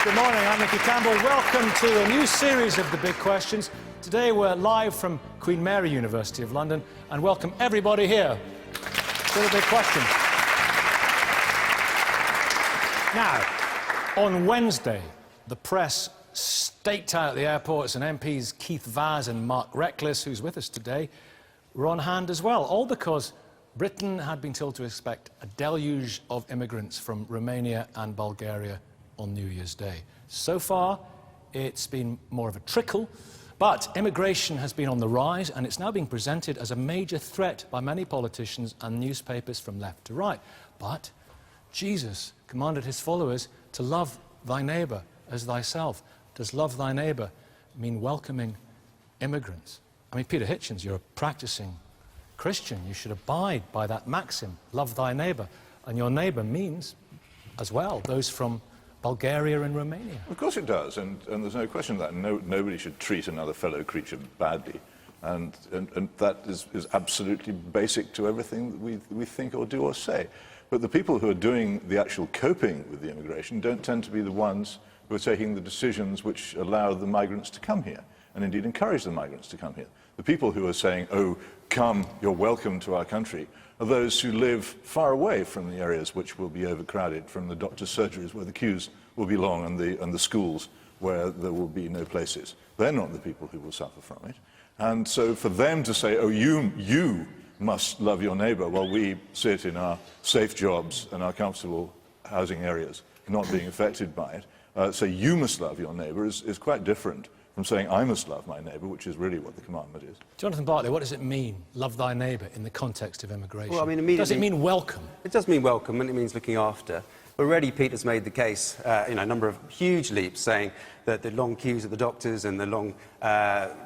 Good morning, I'm Nicky Campbell. Welcome to a new series of The Big Questions. Today we're live from Queen Mary University of London, and welcome everybody here to The Big Question. Now, on Wednesday, the press staked out at the airports, and MPs Keith Vaz and Mark Reckless, who's with us today, were on hand as well, all because Britain had been told to expect a deluge of immigrants from Romania and Bulgaria on New Year's Day. So far, it's been more of a trickle, but immigration has been on the rise, and it's now being presented as a major threat by many politicians and newspapers from left to right. But Jesus commanded his followers to love thy neighbour as thyself. Does love thy neighbour mean welcoming immigrants? I mean, Peter Hitchens, you're a practicing Christian. You should abide by that maxim, love thy neighbour. And your neighbour means, as well, those from Bulgaria and Romania. Of course it does, and there's no question that nobody should treat another fellow creature badly. And that is absolutely basic to everything that we think or do or say. But the people who are doing the actual coping with the immigration don't tend to be the ones who are taking the decisions which allow the migrants to come here, and indeed encourage the migrants to come here. The people who are saying, oh, come, you're welcome to our country, are those who live far away from the areas which will be overcrowded, from the doctor's surgeries where the queues will be long and the schools where there will be no places. They're not the people who will suffer from it. And so for them to say, oh, you must love your neighbour while we sit in our safe jobs and our comfortable housing areas, not being affected by it, say you must love your neighbour is quite different from saying I must love my neighbour, which is really what the commandment is. Jonathan Bartley, what does it mean, love thy neighbour, in the context of immigration? Well, I mean, immediately, does it mean welcome? It does mean welcome, and it means looking after. Already Peter's made the case, a number of huge leaps, saying that the long queues at the doctors and the long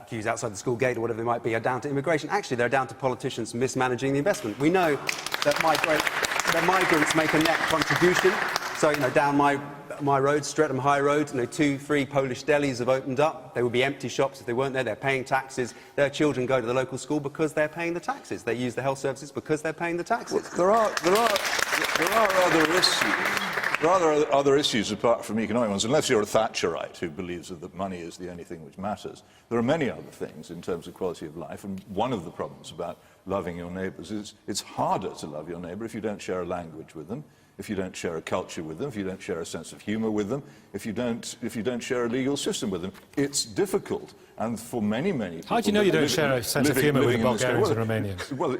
queues outside the school gate or whatever they might be are down to immigration. Actually, they're down to politicians mismanaging the investment. We know that migrants make a net contribution. So, down my road, Streatham High Road, 2, 3 Polish delis have opened up. There would be empty shops if they weren't there. They're paying taxes. Their children go to the local school because they're paying the taxes. They use the health services because they're paying the taxes. Well, there are other issues. There are other issues apart from economic ones, unless you're a Thatcherite who believes that money is the only thing which matters. There are many other things in terms of quality of life, and one of the problems about loving your neighbours is it's harder to love your neighbour if you don't share a language with them, if you don't share a culture with them, if you don't share a sense of humour with them, if you don't share a legal system with them. It's difficult, and for many people... How do you know you don't share a sense of humour with the Bulgarians and Romanians? Well,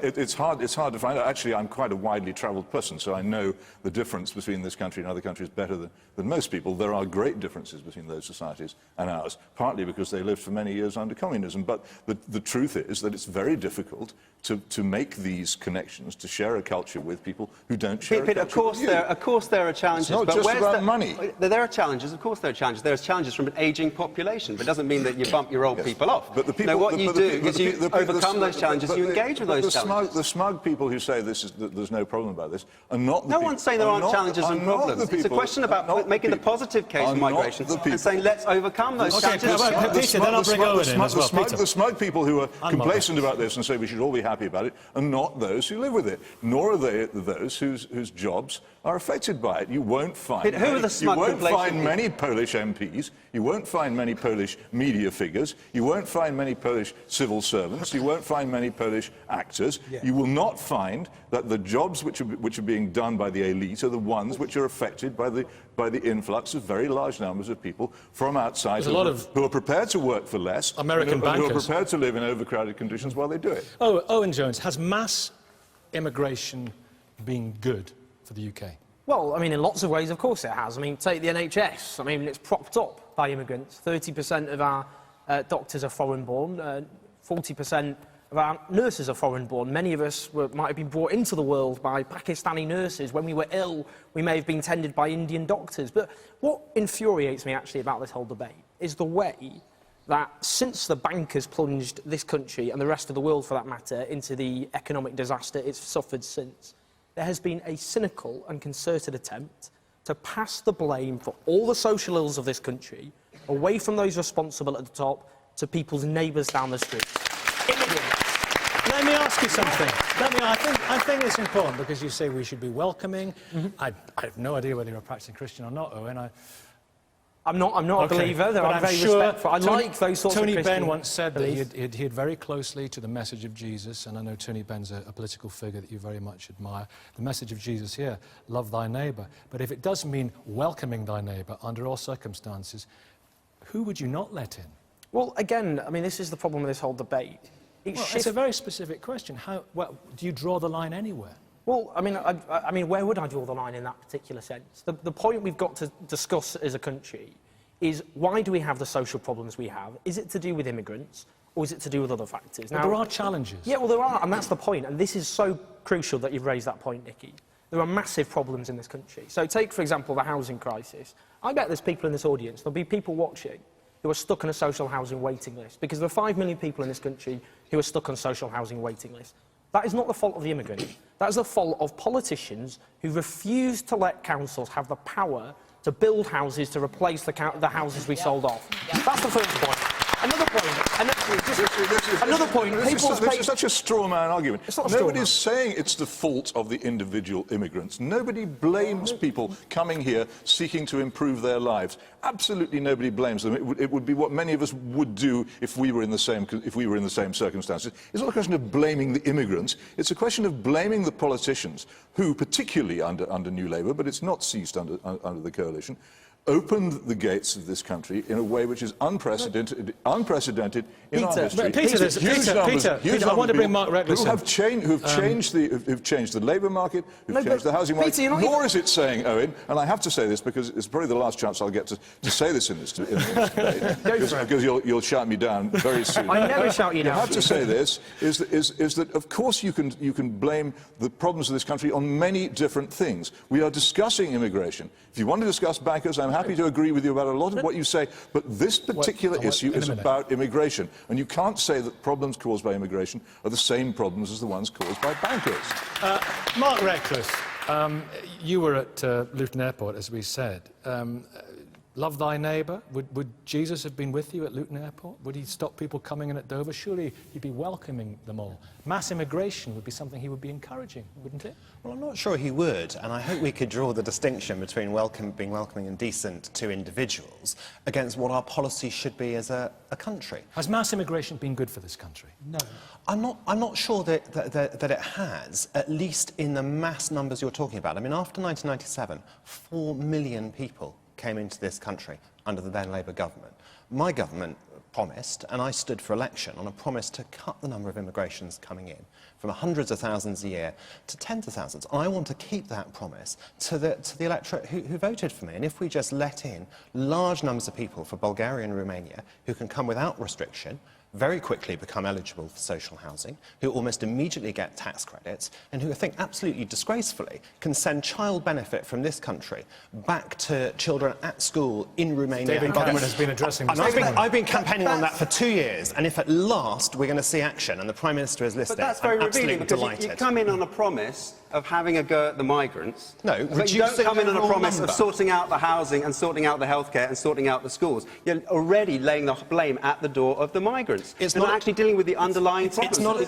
it's hard to find out. Actually, I'm quite a widely travelled person, so I know the difference between this country and other countries better than most people. There are great differences between those societies and ours, partly because they lived for many years under communism. But the truth is that it's very difficult to make these connections, to share a culture with people who don't share a culture with you. Of course there are challenges. It's not just about money. There are challenges. Of course there are challenges. There are challenges from an ageing population, but it doesn't mean that you bump your old people off. But the people, what you do is you overcome those challenges, you engage with those challenges. The smug people who say there's no problem about this are not the No one's saying there aren't challenges and problems. It's a question about making the positive case of migration and saying let's overcome those challenges. Peter, then I'll bring Owen in as well. The smug people who are complacent about this and say we should all be happy about it are not those who live with it, nor are they those whose jobs are affected by it. You won't find many Polish MPs, you won't find many Polish media figures, you won't find many Polish civil servants, you won't find many Polish actors. You will not find that the jobs which are being done by the elite are the ones which are affected by the influx of very large numbers of people from outside who are prepared to work for less, American bankers who are prepared to live in overcrowded conditions while they do it. Oh, Owen Jones, has mass immigration been good for the UK? Well, I mean, in lots of ways, of course it has. I mean, take the NHS. I mean, it's propped up by immigrants. 30% of our doctors are foreign-born. 40% of our nurses are foreign-born. Many of us might have been brought into the world by Pakistani nurses. When we were ill, we may have been tended by Indian doctors. But what infuriates me, actually, about this whole debate is the way that since the bankers plunged this country, and the rest of the world for that matter, into the economic disaster it's suffered since, there has been a cynical and concerted attempt to pass the blame for all the social ills of this country away from those responsible at the top to people's neighbours down the street. Immigrants. Let me ask you something. I think it's important because you say we should be welcoming. I have no idea whether you're a practicing Christian or not, Owen. I'm not a believer, though. I'm very respectful. I like those sorts of Tony Christian Benn once said that beliefs. he adhered very closely to the message of Jesus, and I know Tony Benn's a political figure that you very much admire. The message of Jesus here, love thy neighbour. But if it does mean welcoming thy neighbour under all circumstances, who would you not let in? Well, again, I mean, this is the problem with this whole debate. It's a very specific question. Do you draw the line anywhere? Well, I mean, where would I draw the line in that particular sense? The point we've got to discuss as a country is, why do we have the social problems we have? Is it to do with immigrants, or is it to do with other factors? Now, there are challenges. Yeah, well, there are, and that's the point. And this is so crucial that you've raised that point, Nicky. There are massive problems in this country. So take, for example, the housing crisis. I bet there's people in this audience, there'll be people watching, who are stuck on a social housing waiting list, because there are 5 million people in this country who are stuck on social housing waiting lists. That is not the fault of the immigrant. That is the fault of politicians who refuse to let councils have the power to build houses to replace the houses we sold off. That's the first point. Another point, this is such a straw man argument. It's not a straw man. Nobody's saying it's the fault of the individual immigrants. Nobody blames people coming here seeking to improve their lives. Absolutely nobody blames them. It would be what many of us would do if we were in the same circumstances. It's not a question of blaming the immigrants. It's a question of blaming the politicians who, particularly under New Labour, but it's not ceased under the coalition, opened the gates of this country in a way which is unprecedented in our history. Peter, I want to bring Mark Reckless in. Who've changed the labour market, who've changed the housing market. Nor is it saying, Owen, and I have to say this because it's probably the last chance I'll get to say this in this debate, because you'll shout me down very soon. I never shout you down. I have to say this, is that of course you can blame the problems of this country on many different things. We are discussing immigration. If you want to discuss bankers, I'm happy to agree with you about a lot of what you say, but this particular issue is about immigration, and you can't say that problems caused by immigration are the same problems as the ones caused by bankers. Mark Reckless, you were at Luton Airport, as we said. Love thy neighbour. Would Jesus have been with you at Luton Airport? Would he stop people coming in at Dover? Surely he'd be welcoming them all. Mass immigration would be something he would be encouraging, wouldn't it? Well, I'm not sure he would, and I hope we could draw the distinction between being welcoming and decent to individuals against what our policy should be as a country. Has mass immigration been good for this country? No. I'm not sure that it has, at least in the mass numbers you're talking about. I mean, after 1997, 4 million people came into this country under the then Labour government. My government promised, and I stood for election on a promise to cut the number of immigrations coming in from hundreds of thousands a year to tens of thousands. I want to keep that promise to the electorate who voted for me. And if we just let in large numbers of people for Bulgaria and Romania who can come without restriction, very quickly become eligible for social housing, who almost immediately get tax credits, and who I think absolutely disgracefully can send child benefit from this country back to children at school in Romania. David Cameron has been addressing this. I've been campaigning on that for 2 years, and if at last we're going to see action, and the Prime Minister has listed, but that's very I'm revealing, absolutely because delighted. you come in on a promise of having a go at the migrants, no, but you don't come in on a promise of sorting out the housing and sorting out the healthcare and sorting out the schools. You're already laying the blame at the door of the migrants. It's not actually dealing with the underlying problems. Alt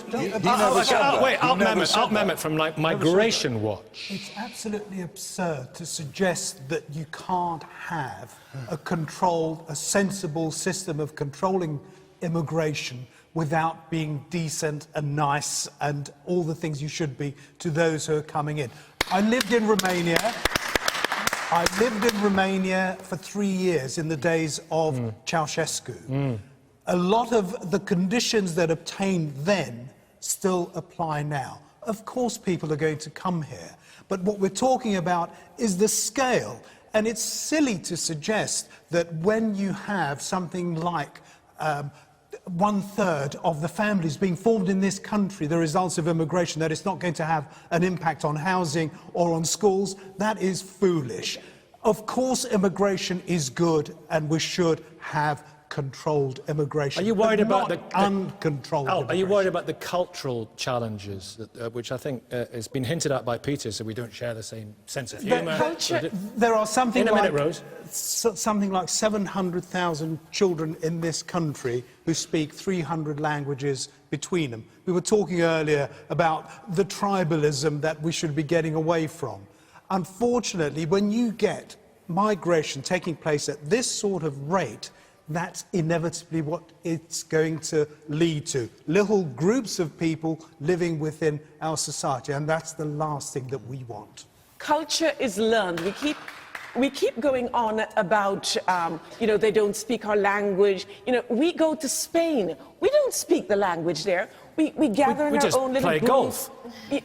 Mehmet from Migration Watch. It's absolutely absurd to suggest that you can't have a sensible system of controlling immigration without being decent and nice and all the things you should be to those who are coming in. I lived in Romania for 3 years in the days of Ceausescu. A lot of the conditions that obtained then still apply now. Of course people are going to come here, but what we're talking about is the scale. And it's silly to suggest that when you have something like 1/3 of the families being formed in this country, the results of immigration, that it's not going to have an impact on housing or on schools. That is foolish. Of course immigration is good, and we should have controlled immigration. Are you worried about the uncontrolled immigration? Are you worried about the cultural challenges, which I think has been hinted at by Peter, so we don't share the same sense of humour? There are something something like 700,000 children in this country who speak 300 languages between them. We were talking earlier about the tribalism that we should be getting away from. Unfortunately, when you get migration taking place at this sort of rate, that's inevitably what it's going to lead to. Little groups of people living within our society, and that's the last thing that we want. Culture is learned. We keep going on about, you know, they don't speak our language. You know, we go to Spain. We don't speak the language there. We gather in our own little play group. golf.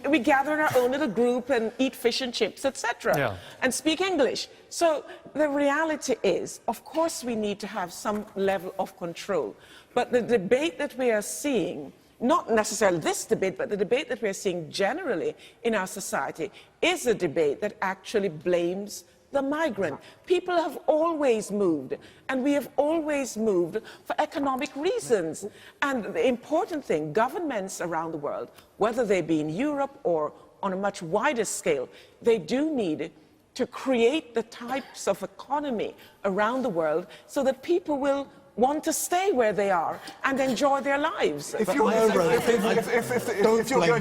We gather in our own little group and eat fish and chips, etc. Yeah. And speak English. So the reality is, of course, we need to have some level of control. But the debate that we are seeing, not necessarily this debate, but the debate that we are seeing generally in our society, is a debate that actually blames the migrant. People have always moved, and we have always moved for economic reasons. And the important thing, governments around the world, whether they be in Europe or on a much wider scale, they do need to create the types of economy around the world so that people will want to stay where they are and enjoy their lives. If you're going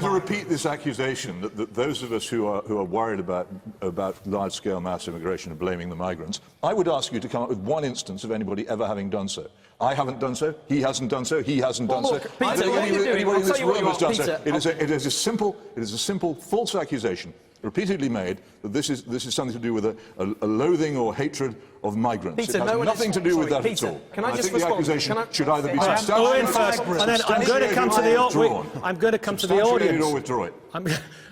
to repeat this accusation that those of us who are worried about large-scale mass immigration are blaming the migrants, I would ask you to come up with one instance of anybody ever having done so. I haven't done so. He hasn't done so. He hasn't done so. Peter, I don't what are you think doing? anybody in this room has done so. Peter, It is a simple false accusation, repeatedly made, that this is something to do with a loathing or hatred of migrants. Peter, it has nothing to do with that Peter, at all. can I just think the respond? accusation should either be Owen first, and then I'm going to come to the withdraw it.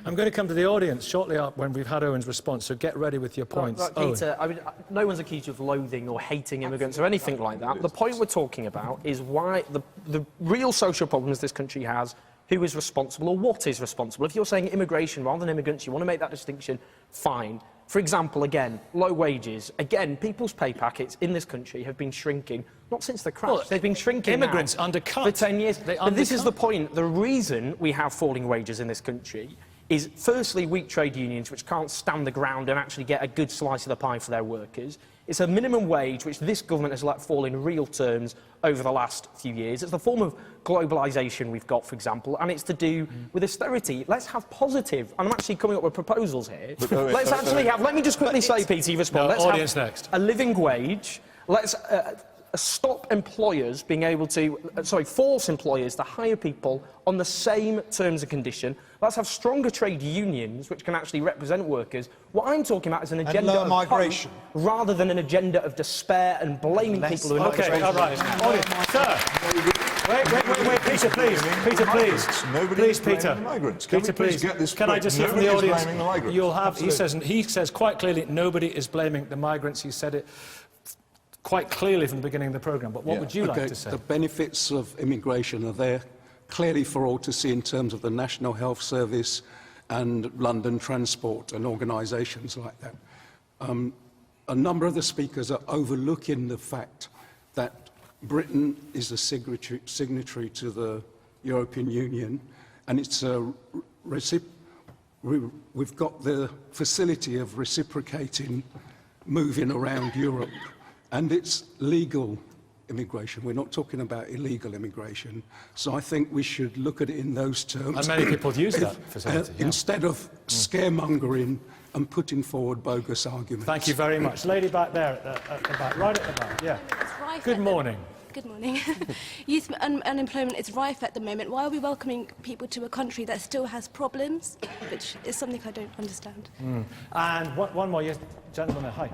I'm going to come to the audience shortly up when we've had Owen's response, so get ready with your points. Right, Peter, I mean, no one's accused of loathing or hating immigrants or anything like that. The point we're talking about is why the real social problems this country has, who is responsible or what is responsible. If you're saying immigration rather than immigrants, you want to make that distinction, fine. For example, again, low wages. Again, people's pay packets in this country have been shrinking, not since the crash, Well, they've been shrinking immigrants now undercut. for 10 years. But this is the undercut. point. The reason we have falling wages in this country is, firstly, weak trade unions, which can't stand the ground and actually get a good slice of the pie for their workers. It's a minimum wage, which this government has let fall in real terms over the last few years. It's the form of globalisation we've got, for example, and it's to do with austerity. Let's have positive, and I'm actually coming up with proposals here. Let's actually have, let me just quickly say, Peter, you respond. No, Let's audience have next. a living wage. Let's stop employers being able to, force employers to hire people on the same terms and condition. Let's have stronger trade unions which can actually represent workers. What I'm talking about is an agenda lower of migration, hope, rather than an agenda of despair and blaming people who are not Okay, all right. Audience, sir. Wait, Peter, please. Peter, please. Nobody's Please, Peter. blaming the migrants. Can Peter, we please please. get this Can I straight? just hear from the Nobody's audience? blaming the migrants. You'll have. He says quite clearly nobody is blaming the migrants. He said it quite clearly from the beginning of the programme. But what would you like to say? The benefits of immigration are there clearly for all to see in terms of the National Health Service and London Transport and organisations like that. A number of the speakers are overlooking the fact that Britain is a signatory to the European Union, and it's we've got the facility of reciprocating, moving around Europe, and it's legal immigration. We're not talking about illegal immigration. So I think we should look at it in those terms. And many people use that facility. Instead of scaremongering and putting forward bogus arguments. Thank you very much. Lady back there at the back, right at the back, yeah. Good morning. Good morning. Youth unemployment is rife at the moment. Why are we welcoming people to a country that still has problems? Which is something I don't understand. And one more, yes, gentleman, hi.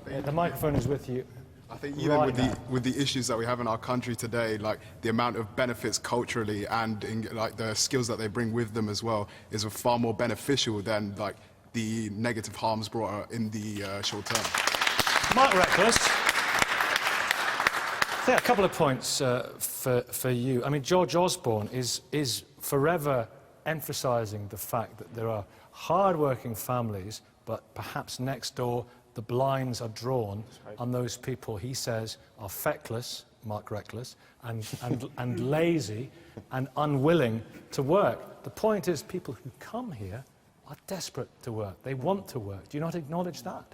The microphone is with you. I think even with the issues that we have in our country today, like the amount of benefits culturally and like the skills that they bring with them as well, is far more beneficial than like the negative harms brought in the short term. Mark Reckless. I think a couple of points for you. I mean, George Osborne is forever emphasising the fact that there are hard-working families, but perhaps next door the blinds are drawn on those people he says are feckless, Mark Reckless, and lazy and unwilling to work. The point is people who come here are desperate to work. They want to work. Do you not acknowledge that?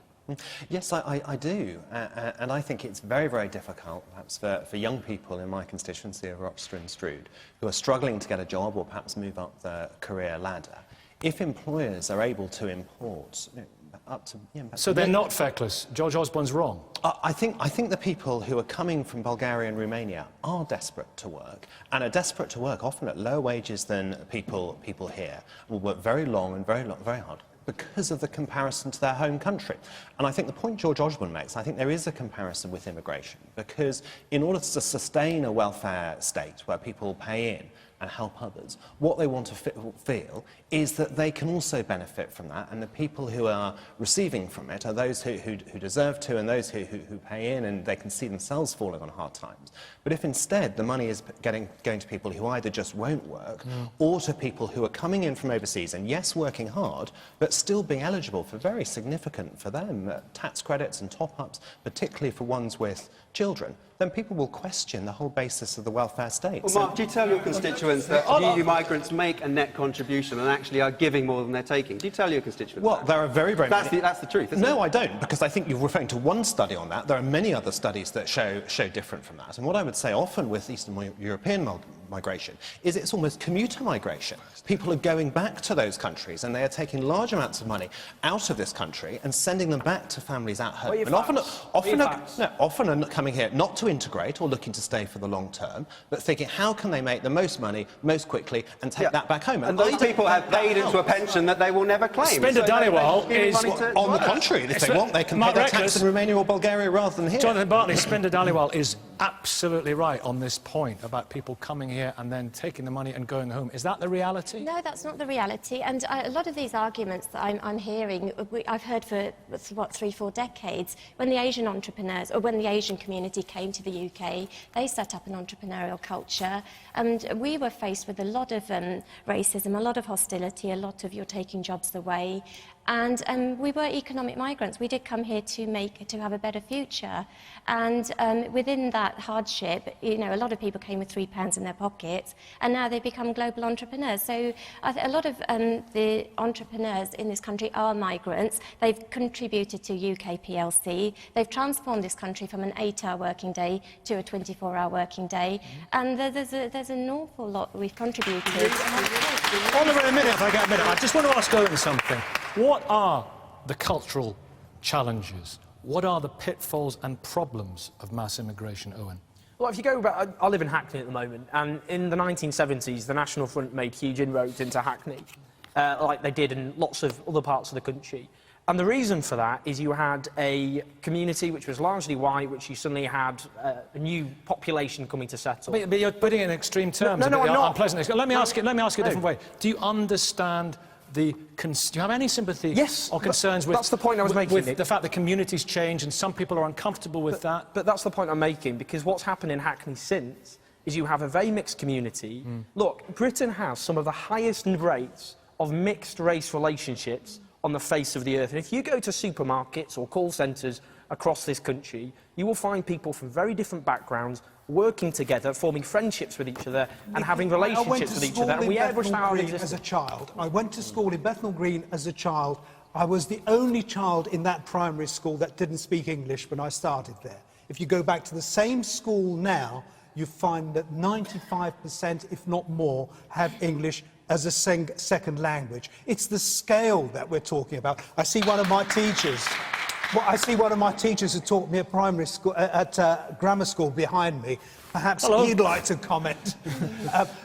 Yes, I do. And I think it's very, very difficult, perhaps, for young people in my constituency of Rochester and Strood who are struggling to get a job or perhaps move up the career ladder. If employers are able to import So they're not feckless. George Osborne's wrong. I think the people who are coming from Bulgaria and Romania are desperate to work, and are desperate to work often at lower wages than people here, will work very long and very hard, because of the comparison to their home country. And I think the point George Osborne makes, I think there is a comparison with immigration, because in order to sustain a welfare state where people pay in and help others, what they want to feel is that they can also benefit from that, and the people who are receiving from it are those who deserve to, and those who pay in, and they can see themselves falling on hard times. But if instead the money is going to people who either just won't work, or to people who are coming in from overseas and, yes, working hard, but still being eligible for very significant, for them, tax credits and top-ups, particularly for ones with children, then people will question the whole basis of the welfare state. Well, Mark, do you tell your constituents that EU migrants make a net contribution and actually are giving more than they're taking? Do you tell your constituents Well, there are very many... That's the truth, isn't it? No, I don't, because I think you're referring to one study on that. There are many other studies that show different from that. And what I would say often with Eastern European migration is it's almost commuter migration. People are going back to those countries, and they are taking large amounts of money out of this country and sending them back to families at home. And often are coming here not to integrate or looking to stay for the long term, but thinking how can they make the most money most quickly and take that back home. And those people have paid into a pension that they will never claim. Spender Dhaliwal is... On the contrary, if they want, they can pay their tax in Romania or Bulgaria rather than here. Jonathan Bartley, Spender Dhaliwal is absolutely right on this point about people coming here and then taking the money and going home. Is that the reality? No, that's not the reality. And a lot of these arguments that I'm hearing, I've heard for, what, 3-4 decades. When the Asian entrepreneurs, or when the Asian community came to the UK, they set up an entrepreneurial culture. And we were faced with a lot of racism, a lot of hostility, a lot of you're taking jobs away. And we were economic migrants. We did come here to have a better future. And within that hardship, you know, a lot of people came with £3 in their pockets, and now they've become global entrepreneurs. So a lot of the entrepreneurs in this country are migrants. They've contributed to UK PLC. They've transformed this country from an 8-hour working day to a 24-hour working day. And there's an awful lot we've contributed. Oliver, a minute, if I get a minute. I just want to ask Owen something. What are the cultural challenges? What are the pitfalls and problems of mass immigration, Owen? Well, if you go back, I live in Hackney at the moment, and in the 1970s, the National Front made huge inroads into Hackney, like they did in lots of other parts of the country. And the reason for that is you had a community which was largely white, which you suddenly had a new population coming to settle. But you're putting it in extreme terms. No, I'm not. Unpleasant. Let me ask you a different way. Do you understand do you have any sympathy or concerns with... That's the point I was making. With the fact that communities change and some people are uncomfortable with that? But that's the point I'm making, because what's happened in Hackney since is you have a very mixed community. Look, Britain has some of the highest rates of mixed-race relationships on the face of the earth. And if you go to supermarkets or call centres across this country, you will find people from very different backgrounds working together, forming friendships with each other, and having relationships with each other. And we averaged our as a child. I went to school in Bethnal Green as a child. I was the only child in that primary school that didn't speak English when I started there. If you go back to the same school now, you find that 95%, if not more, have English as a second language. It's the scale that we're talking about. I see one of my teachers who taught me at primary school, at grammar school behind me. Perhaps he'd like to comment.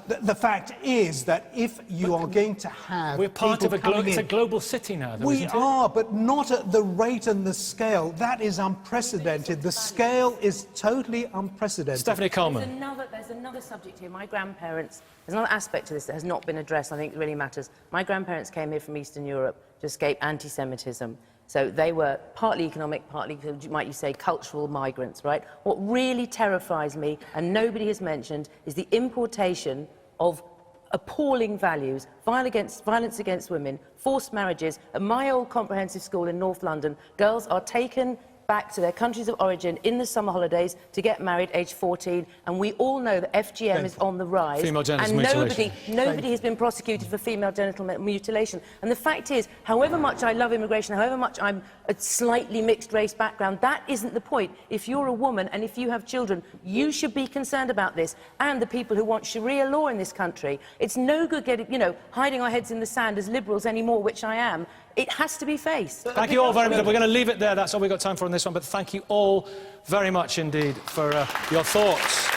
The fact is that if you are going to have we're part of it's a global city now, though, we are, but not at the rate and the scale. That is unprecedented. The scale is totally unprecedented. Stephanie Coleman. There's another subject here. My grandparents, there's another aspect to this that has not been addressed, I think it really matters. My grandparents came here from Eastern Europe to escape anti-Semitism. So they were partly economic, partly, might you say, cultural migrants, right? What really terrifies me, and nobody has mentioned, is the importation of appalling values, violence against women, forced marriages. At my old comprehensive school in North London, girls are taken back to their countries of origin in the summer holidays to get married aged 14, and we all know that FGM is on the rise. Female genital and mutilation. nobody has been prosecuted for female genital mutilation. And the fact is, however much I love immigration, however much I'm a slightly mixed race background, that isn't the point. If you're a woman and if you have children, you should be concerned about this. And the people who want Sharia law in this country, it's no good getting, hiding our heads in the sand as liberals anymore, which I am. It has to be faced. Thank you all very much. We're going to leave it there. That's all we've got time for on this one. But thank you all very much indeed for your thoughts.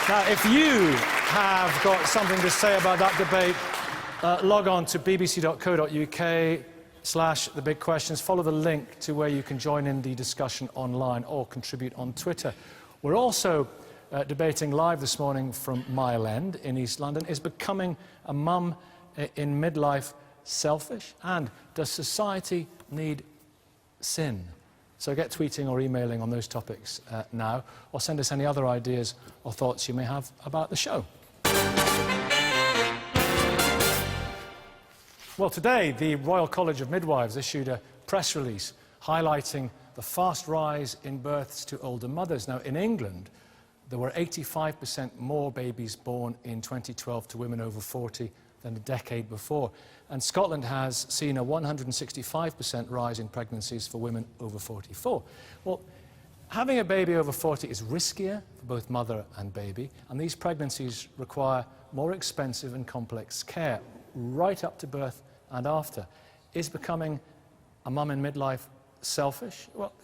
Now, if you have got something to say about that debate, log on to bbc.co.uk/thebigquestions. Follow the link to where you can join in the discussion online or contribute on Twitter. We're also debating live this morning from Mile End in East London. Is becoming a mum in midlife selfish? And does society need sin? So get tweeting or emailing on those topics now, or send us any other ideas or thoughts you may have about the show. Well, today, the Royal College of Midwives issued a press release highlighting the fast rise in births to older mothers. Now, in England, there were 85% more babies born in 2012 to women over 40 than a decade before. And Scotland has seen a 165% rise in pregnancies for women over 44. Well, having a baby over 40 is riskier for both mother and baby, and these pregnancies require more expensive and complex care, right up to birth and after. Is becoming a mum in midlife selfish? Well,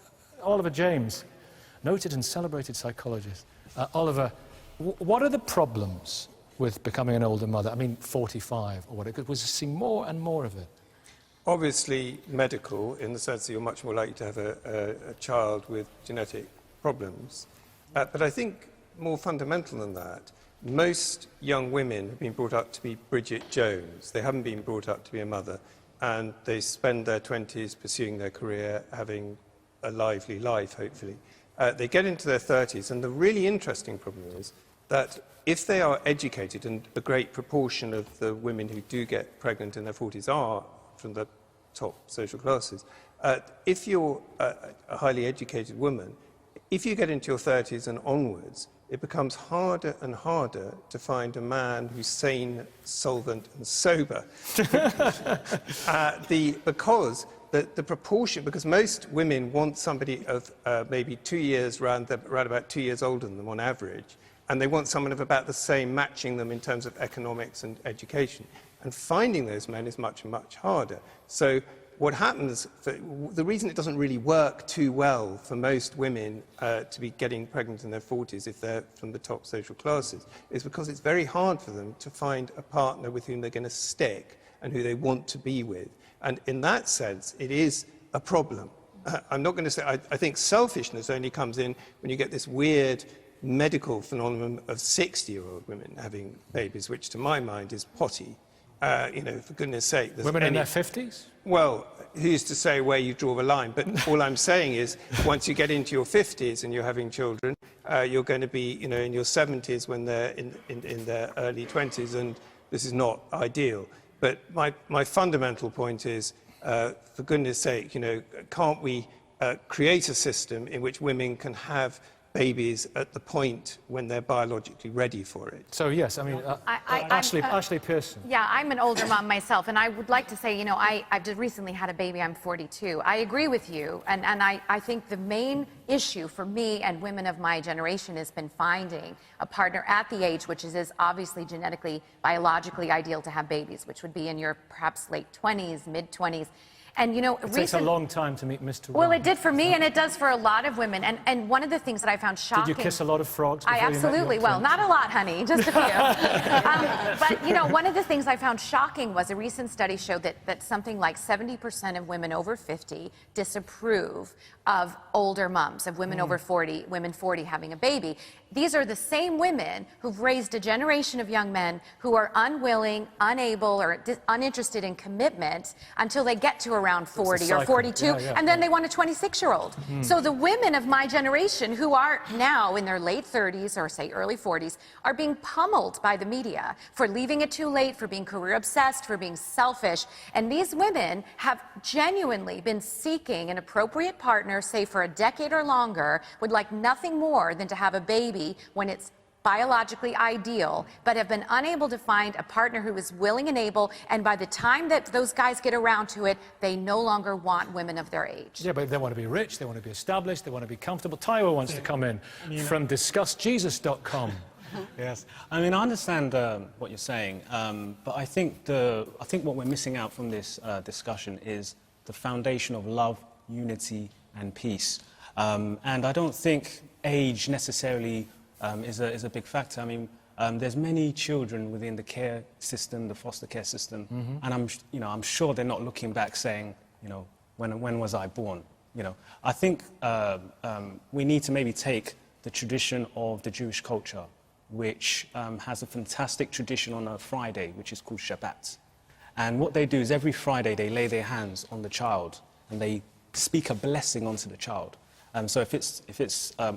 Oliver James, noted and celebrated psychologist. Oliver, what are the problems with becoming an older mother? I mean, 45 or whatever, because we're seeing more and more of it. Obviously medical, in the sense that you're much more likely to have a child with genetic problems. But I think more fundamental than that, most young women have been brought up to be Bridget Jones. They haven't been brought up to be a mother, and they spend their 20s pursuing their career, having a lively life, hopefully. They get into their 30s, and the really interesting problem is that if they are educated, and a great proportion of the women who do get pregnant in their 40s are from the top social classes, if you're a highly educated woman, if you get into your 30s and onwards, it becomes harder and harder to find a man who's sane, solvent and sober. Because the proportion, because most women want somebody of maybe 2 years, around about 2 years older than them on average, and they want someone of about the same, matching them in terms of economics and education. And finding those men is much, much harder. So what happens, the reason it doesn't really work too well for most women to be getting pregnant in their 40s if they're from the top social classes, is because it's very hard for them to find a partner with whom they're going to stick and who they want to be with. And in that sense, it is a problem. I'm not going to say, I think selfishness only comes in when you get this weird medical phenomenon of 60-year-old women having babies, which to my mind is potty. You know, for goodness sake. Women in their 50s? Well, who's to say where you draw the line? But all I'm saying is, once you get into your 50s and you're having children, you're going to be, you know, in your 70s when they're in their early 20s, and this is not ideal. But my fundamental point is, for goodness sake, you know, can't we create a system in which women can have babies at the point when they're biologically ready for it? So, yes, I mean, Ashley Pearson. Yeah, I'm an older mom myself, and I would like to say, you know, I've just recently had a baby. I'm 42. I agree with you, and I think the main issue for me and women of my generation has been finding a partner at the age which is obviously genetically, biologically ideal to have babies, which would be in your perhaps late 20s, mid-20s. And, you know, it takes a long time to meet Mr. Well, it did for me, and it does for a lot of women. And one of the things that I found shocking... Did you kiss a lot of frogs? I absolutely. Well, not a lot, honey, just a few. But, you know, one of the things I found shocking was a recent study showed that something like 70% of women over 50 disapprove of older mums, of women over 40, women 40 having a baby. These are the same women who've raised a generation of young men who are unwilling, unable, or uninterested in commitment until they get to around 40 or 42, and then they want a 26-year-old. So the women of my generation who are now in their late 30s or say early 40s are being pummeled by the media for leaving it too late, for being career obsessed, for being selfish. And these women have genuinely been seeking an appropriate partner, say for a decade or longer, would like nothing more than to have a baby when it's biologically ideal, but have been unable to find a partner who is willing and able, and by the time that those guys get around to it, they no longer want women of their age. Yeah, but they want to be rich, they want to be established, they want to be comfortable. Taiwo wants to come in from DiscussJesus.com. Yes, I mean, I understand what you're saying, but I think what we're missing out from this discussion is the foundation of love, unity, and peace. And I don't think age necessarily is a big factor. I mean, there's many children within the care system, the foster care system, and I'm sure they're not looking back saying, when was I born? I think we need to maybe take the tradition of the Jewish culture, which has a fantastic tradition on a Friday, which is called Shabbat. And what they do is every Friday they lay their hands on the child and they speak a blessing onto the child. So if it's a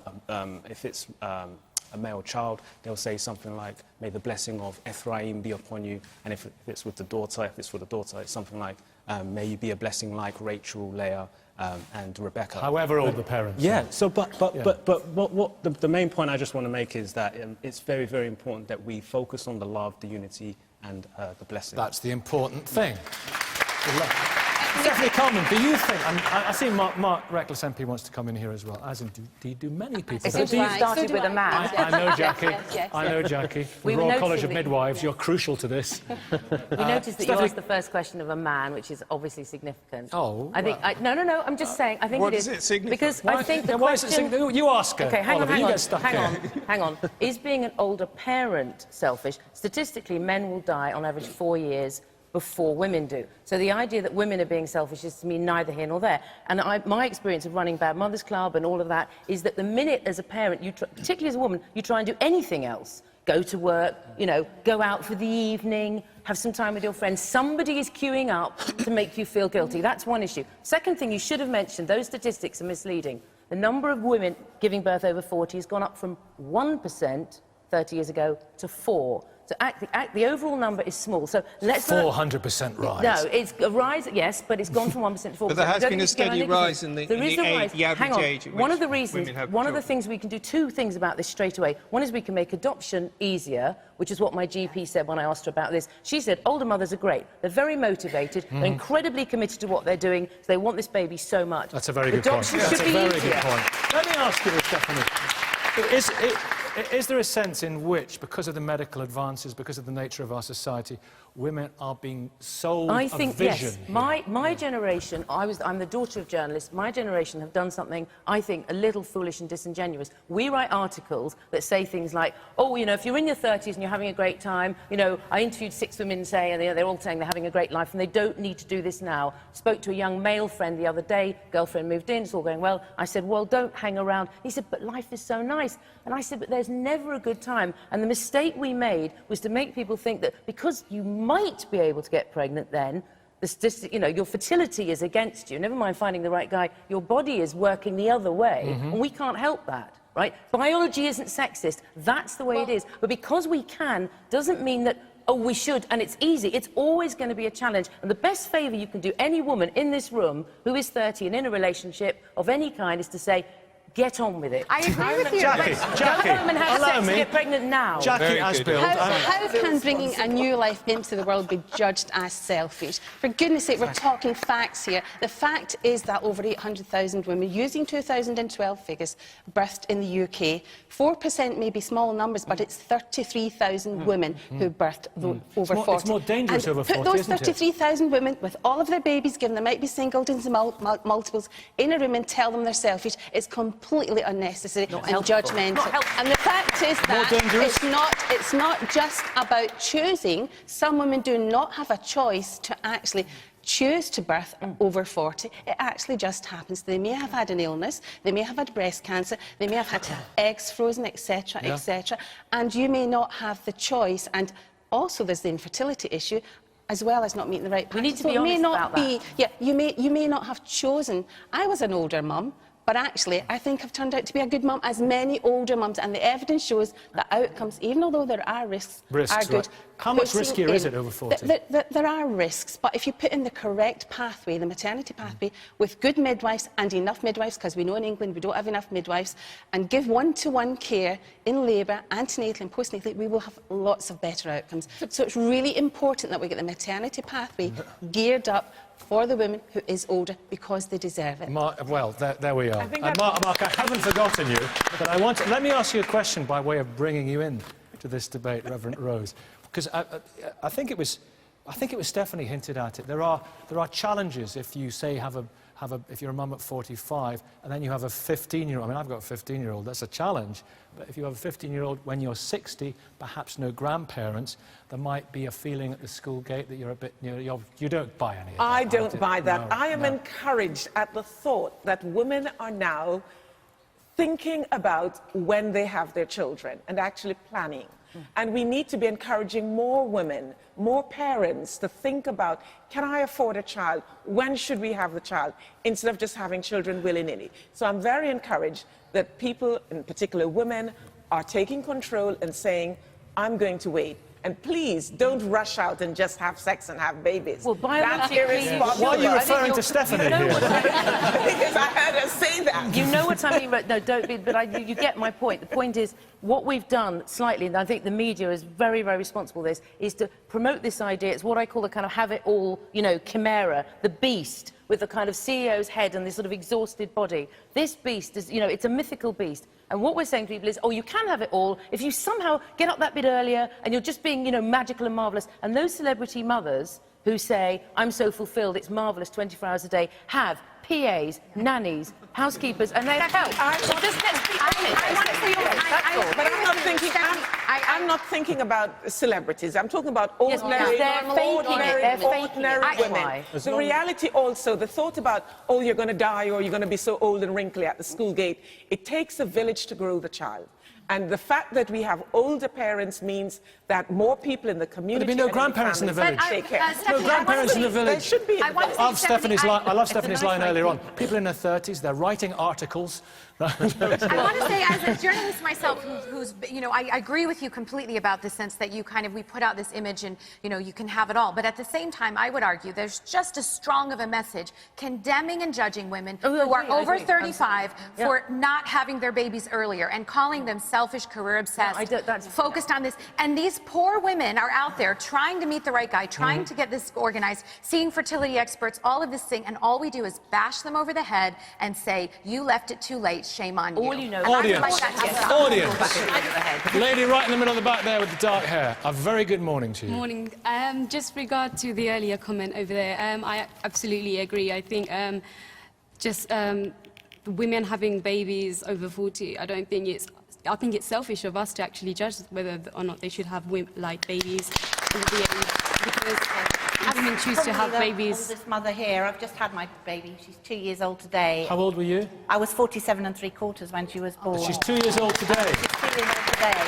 male child, they'll say something like, "May the blessing of Ephraim be upon you." And if it's with the daughter, it's something like, "May you be a blessing like Rachel, Leah, and Rebecca." However old the parents. Yeah. So, but what the main point I just want to make is that it's very, very important that we focus on the love, the unity, and the blessing. That's the important thing. Stephanie Coleman, do you think, and I see Mark Reckless MP wants to come in here as well, as indeed do many people. So you started with a man. I know, Jackie. I know, Jackie. The Royal College of Midwives, you're crucial to this. We noticed that you asked the first question of a man, which is obviously significant. Oh, I think no. I'm just saying. I think what it is does it signify? because I think the why is it significant? You ask her. Okay, hang Oliver, on. you get stuck Hang on. Is being an older parent selfish? Statistically, men will die on average 4 years before women do. So the idea that women are being selfish is to me neither here nor there. And my experience of running Bad Mothers Club and all of that is that the minute as a parent, particularly as a woman, you try and do anything else, go to work, go out for the evening, have some time with your friends, somebody is queuing up to make you feel guilty. That's one issue. Second thing you should have mentioned, those statistics are misleading. The number of women giving birth over 40 has gone up from 1% 30 years ago to 4%. So the overall number is small. So let's 400% rise. No, it's a rise, yes, but it's gone from 1% to 4%. But there has been a steady rise in the average age at which women have one of the things we can do, two things about this straight away. One is we can make adoption easier, which is what my GP said when I asked her about this. She said older mothers are great. They're very motivated. They're incredibly committed to what they're doing. So they want this baby so much. That's a very good point. That's a very good point. Let me ask you this, Stephanie. Is there a sense in which, because of the medical advances, because of the nature of our society, women are being sold a vision? Yes. My generation, I'm the daughter of journalists, my generation have done something, I think, a little foolish and disingenuous. We write articles that say things like, oh, if you're in your 30s and you're having a great time, I interviewed 6 women saying, and they're all saying they're having a great life and they don't need to do this now. Spoke to a young male friend the other day, girlfriend moved in, it's all going well. I said, well, don't hang around. He said, but life is so nice. And I said, but there's never a good time. And the mistake we made was to make people think that because you might be able to get pregnant then, your fertility is against you. Never mind finding the right guy, your body is working the other way, and we can't help that, right? Biology isn't sexist. That's the way it is. But because we can, doesn't mean that, oh, we should, and it's easy. It's always going to be a challenge. And the best favour you can do any woman in this room who is 30 and in a relationship of any kind is to say, get on with it. I agree with you. Jackie, go home and have sex and get pregnant now. Jackie Asbill. How can bringing a new life into the world be judged as selfish? For goodness sake, we're talking facts here. The fact is that over 800,000 women, using 2012 figures, birthed in the UK. 4% may be small numbers, but it's 33,000 women who birthed over 40. It's more dangerous over 40, put those isn't it? 33,000 women with all of their babies, given there might be singletons and multiples, in a room and tell them they're selfish. It's completely unnecessary and judgmental. And the fact is that it's not just about choosing. Some women do not have a choice to actually choose to birth over 40. It actually just happens. They may have had an illness, they may have had breast cancer, they may have had eggs frozen, etc., etc. And you may not have the choice. And also there's the infertility issue, as well as not meeting the right person. We need to be honest about that. Yeah, you may not have chosen. I was an older mum, but actually, I think I've turned out to be a good mum, as many older mums, and the evidence shows that outcomes, even although there are risks are good. Right. How much riskier is it over 40? There are risks, but if you put in the correct pathway, the maternity pathway, with good midwives and enough midwives, because we know in England we don't have enough midwives, and give one-to-one care in labour, antenatal and postnatal, we will have lots of better outcomes. So it's really important that we get the maternity pathway geared up for the woman who is older, because they deserve it. Well, there we are. And Mark, I haven't forgotten you, but let me ask you a question by way of bringing you in to this debate, Reverend Rose? Because I think it was Stephanie hinted at it. There are challenges if you say if you're a mum at 45 and then you have a 15-year-old. I mean, I've got a 15-year-old. That's a challenge. But if you have a 15-year-old when you're 60, perhaps no grandparents, there might be a feeling at the school gate that you're a bit, you don't buy any of that. I don't buy that. No, I am encouraged at the thought that women are now thinking about when they have their children and actually planning. And we need to be encouraging more women, more parents to think about, can I afford a child? When should we have the child? Instead of just having children willy-nilly. So I'm very encouraged that people, in particular women, are taking control and saying, I'm going to wait. And please, don't rush out and just have sex and have babies. Well, that's irresponsible. Why are you referring to Stephanie here? Because I heard her say that. You know what I mean? No, don't be, but you get my point. The point is, what we've done slightly, and I think the media is very, very responsible for this, is to promote this idea. It's what I call the kind of have-it-all, chimera, the beast, with the kind of CEO's head and this sort of exhausted body. This beast is, it's a mythical beast. And what we're saying to people is, you can have it all if you somehow get up that bit earlier and you're just being, magical and marvellous. And those celebrity mothers who say, I'm so fulfilled, it's marvellous 24 hours a day, have PAs, nannies, housekeepers, and they help. But I'm not thinking about celebrities. I'm talking about ordinary women. The reality also, the thought about, you're going to die or you're going to be so old and wrinkly at the school gate, it takes a village to grow the child. And the fact that we have older parents means that more people in the community... There'll be no grandparents in the village. No grandparents in the village. There should be. I love Stephanie's line earlier on. People in their 30s, they're writing articles. I want to say, as a journalist myself, who's, I agree with you completely about the sense that we put out this image and, you can have it all. But at the same time, I would argue there's just as strong of a message condemning and judging women who are over 35 for not having their babies earlier and calling them selfish, career-obsessed, focused on this. And these poor women are out there trying to meet the right guy, trying to get this organized, seeing fertility experts, all of this thing, and all we do is bash them over the head and say, you left it too late. Shame on you. All you know. Audience. Lady right in the middle of the back there with the dark hair. A very good morning to you. Morning. Just regard to the earlier comment over there, I absolutely agree. I think women having babies over 40, I think it's selfish of us to actually judge whether or not they should have babies because women choose to have babies. I'm the oldest mother here. I've just had my baby. She's 2 years old today. How old were you? I was 47 3/4 when she was born. She's 2 years old today. She's 2 years old today.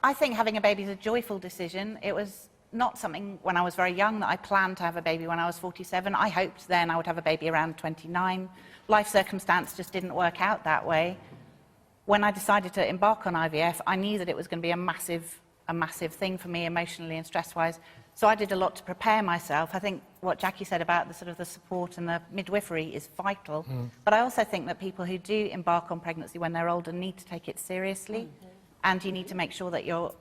I think having a baby is a joyful decision. It was not something when I was very young that I planned to have a baby when I was 47. I hoped then I would have a baby around 29. Life circumstance just didn't work out that way. When I decided to embark on IVF, I knew that it was going to be a massive thing for me emotionally and stress-wise. So I did a lot to prepare myself. I think what Jackie said about the support and the midwifery is vital. But I also think that people who do embark on pregnancy when they're older need to take it seriously. And you need to make sure that you're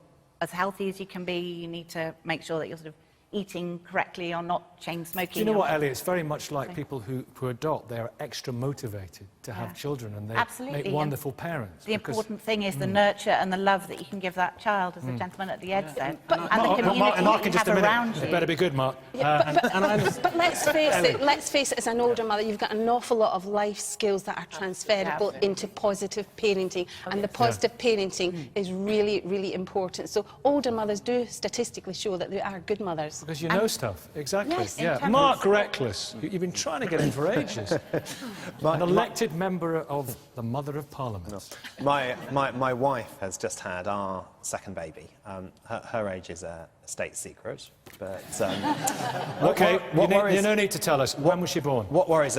as healthy as you can be. You need to make sure that you're eating correctly or not chain smoking. Do you know what, Ellie? It's very much like people who adopt. They are extra motivated to have children and they make wonderful parents. The important thing is the nurture and the love that you can give that child, as the gentleman at the edge said. And the community you have around you. It better be good, Mark. But let's face it, as an older mother, you've got an awful lot of life skills that are transferable into positive parenting. And the positive parenting is really, really important. So older mothers do statistically show that they are good mothers. Because you know stuff, exactly. Yes, Mark Reckless, you've been trying to get in for ages. An elected member of the Mother of Parliament. My wife has just had our second baby. Her age is a state secret, but... OK, you no need to tell us. When was she born? What worries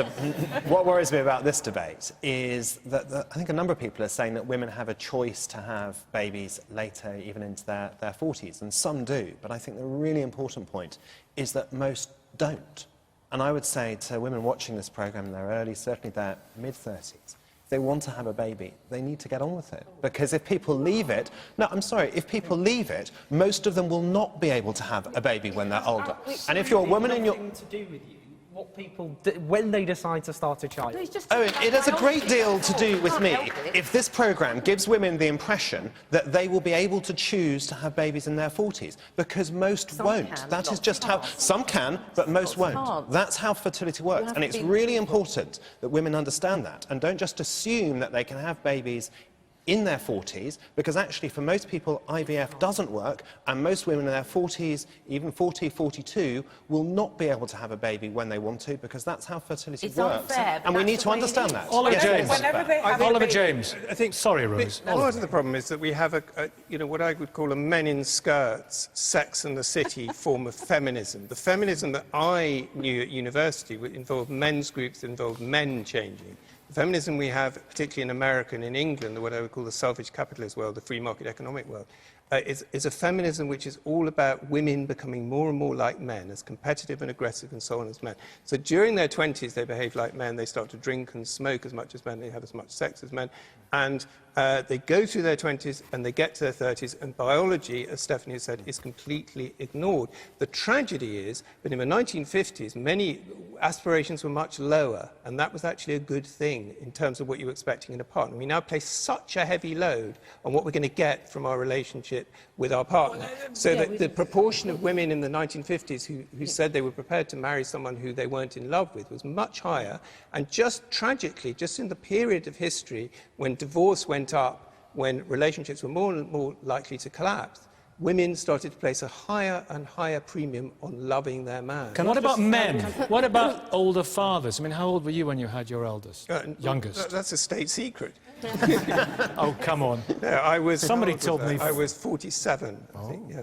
me about this debate is that I think a number of people are saying that women have a choice to have babies later, even into their 40s, and some do. But I think the really important point is that most don't. And I would say to women watching this programme in their early, certainly their mid-30s, if they want to have a baby, they need to get on with it. Because if people leave it... No, I'm sorry, if people leave it, most of them will not be able to have a baby when they're older. And if you're a woman and you're... to do with you. what people when they decide to start a child. Owen, it has a great deal to do with me if this programme gives women the impression that they will be able to choose to have babies in their 40s, because most won't. That is just how... Some can, but most won't. That's how fertility works, and it's really important that women understand that and don't just assume that they can have babies in their 40s, because actually for most people IVF doesn't work, and most women in their 40s, even 40, 42, will not be able to have a baby when they want to, because that's how fertility works. Unfair, and we need to understand that. Oliver James. Oliver James. I think, sorry, Rose. Part of the problem is that we have what I would call a men in skirts, Sex and the City form of feminism. The feminism that I knew at university involved men's groups, involved men changing. The feminism we have, particularly in America and in England, what I would call the selfish capitalist world, the free market economic world, is a feminism which is all about women becoming more and more like men, as competitive and aggressive and so on as men. So during their 20s, they behave like men. They start to drink and smoke as much as men. They have as much sex as men. And they go through their 20s and they get to their 30s, and biology, as Stephanie has said, is completely ignored. The tragedy is that in the 1950s, many aspirations were much lower, and that was actually a good thing in terms of what you were expecting in a partner. We now place such a heavy load on what we're going to get from our relationship with our partner. So that the proportion of women in the 1950s who said they were prepared to marry someone who they weren't in love with was much higher. And just tragically, just in the period of history when divorce went up, when relationships were more and more likely to collapse, women started to place a higher and higher premium on loving their man. What about men? What about older fathers? I mean, how old were you when you had your eldest? Youngest? That's a state secret. Oh, come on. Yeah, I was... Somebody told me... I was 47, I think, yeah.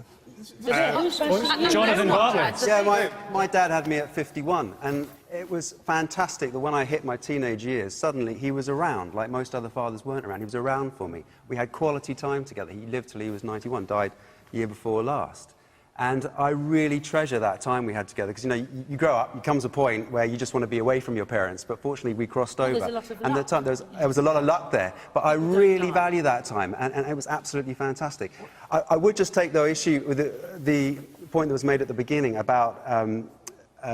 Jonathan Bartlett. Yeah, my dad had me at 51, and it was fantastic that when I hit my teenage years, suddenly he was around, like most other fathers weren't around. He was around for me. We had quality time together. He lived till he was 91, died the year before last. And I really treasure that time we had together, because, you know, you grow up, there comes a point where you just want to be away from your parents, but fortunately we crossed over. There's a lot of and luck. there was a lot of luck there, but I really value that time, and it was absolutely fantastic. I would just take, though, issue with the point that was made at the beginning about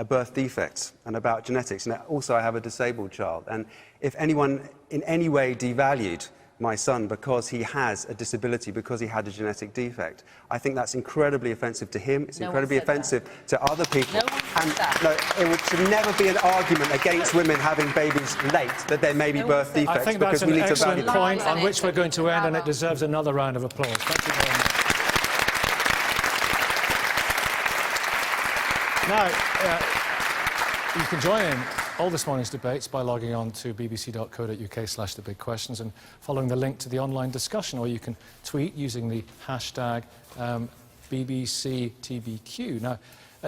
birth defects and about genetics. And also, I have a disabled child, and if anyone in any way devalued my son because he has a disability, because he had a genetic defect, I think that's incredibly offensive to him. It's incredibly offensive to other people. It should never be an argument against women having babies late, that there may be birth defects. I think that's because we an need to value excellent point on which we're going to end, and it deserves another round of applause. Thank you very much. Now, you can join in all this morning's debates by logging on to bbc.co.uk/thebigquestions and following the link to the online discussion, or you can tweet using the hashtag BBCTBQ. Now,